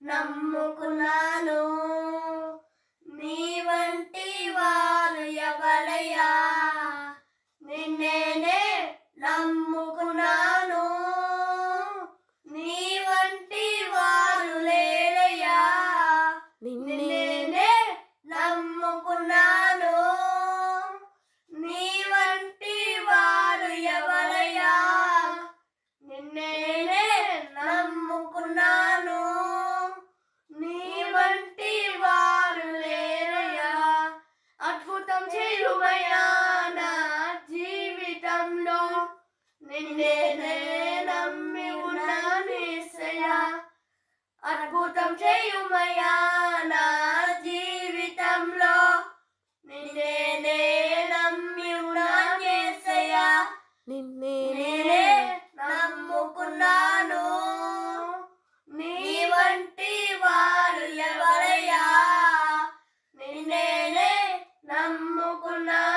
నమ్ముకున్నాను. నీ వంటి వారు ఎవరయ్యా, నిన్నేనే నమ్ముకున్నాను. నీ వంటి వారు లేరయ్యా, నిన్నేనే నమ్ముకున్నాను. నీ వంటి వారు ఎవరయ్యా, నిన్నేనే నమ్ముకున్నాను. నీ వంటి వారు లేరయ్యా, అద్భుతం చేయుమయ్యా నా జీవితంలో. నిన్నేనే నమ్మి ఉన్నాను యేసయ్యా, అద్భుతం చేయుమయ్యా నా జీవితంలో. నిన్నేనే నమ్మి ఉన్నాను యేసయ్యా, నిన్నేనే నమ్ముకున్నాను. నీ వంటి వారు ఎవరయ్యా, నిన్నేనే నమ్ముకున్నాను.